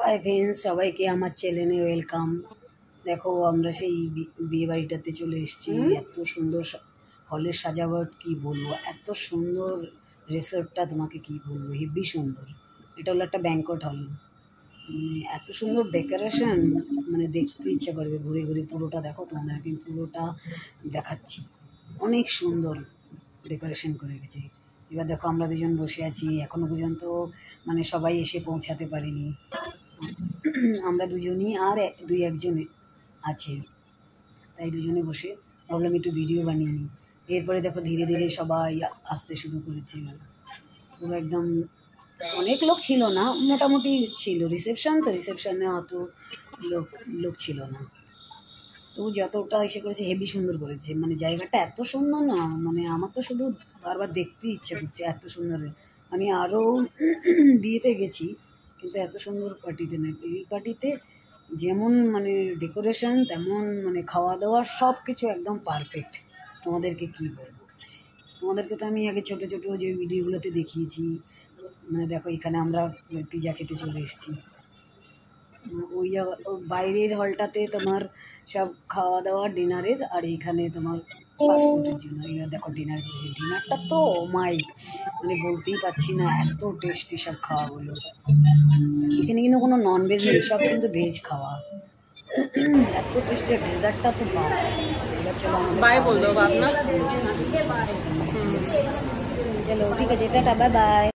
Hi friends, সবাইকে আমার চ্যানেলে ওয়েলকাম। দেখো আমরা সেই বিয়ে বাড়িটাতে চলে এসেছি। এত সুন্দর হলের সাজাবট, কি বলবো, এত সুন্দর রিসোর্টটা, তোমাকে কি বলবো, হেভি সুন্দর। এটা হলো একটা ব্যাংকোয়েট হল, মানে এত সুন্দর ডেকোরেশন, মানে দেখতে ইচ্ছা করবে ঘুরে ঘুরে। পুরোটা দেখো, তোমাদেরকে পুরোটা দেখাচ্ছি। অনেক সুন্দর ডেকোরেশন করে গেছে। এবার দেখো আমরা দুজন বসে আছি, এখনো পর্যন্ত মানে সবাই এসে পৌঁছাতে পারিনি। আমরা দুজনই আর দুই একজন আছে, তাই দুজনে বসে ভাবলাম একটু ভিডিও বানিয়ে নিই। এরপরে দেখো ধীরে ধীরে সবাই আসতে শুরু করেছে। পুরো একদম অনেক লোক ছিল না, মোটামুটি ছিল। রিসেপশন তো, রিসেপশনে অত লোক ছিল না, তো যতটা এসে করেছে হেভি সুন্দর করেছে। মানে জায়গাটা এত সুন্দর না, মানে আমার তো শুধু বারবার দেখতে ইচ্ছে করছে, এত সুন্দর। আমি আরও বিয়েতে গেছি, কিন্তু এত সুন্দর পার্টিতে নয়। এই পার্টিতে যেমন মানে ডেকোরেশন, তেমন মানে খাওয়া দাওয়া সব কিছু একদম পারফেক্ট। তোমাদেরকে কি বলবো, তোমাদেরকে তো আমি আগে ছোটো ছোটো যে ভিডিওগুলোতে দেখিয়েছি। মানে দেখো এখানে আমরা পিৎজা খেতে চলে এসেছি। ওই বাইরের হলটাতে তোমার সব খাওয়া দাওয়া ডিনারের, আর এইখানে তোমার ফাস্ট ফুডের জন্য। এবার দেখো ডিনারে চলেছে। ডিনারটা তো মানে বলতেই পারছি না, এত টেস্টি সব খাওয়াগুলো। এখানে কিন্তু কোনো ননভেজ নেই, সব কিন্তু ভেজ খাওয়া। এত টেস্টি। ডেজার্টটা তো বাবা। এবার চলো আমাদের চলো ঠিক আছে, টাটা, বাই বাই।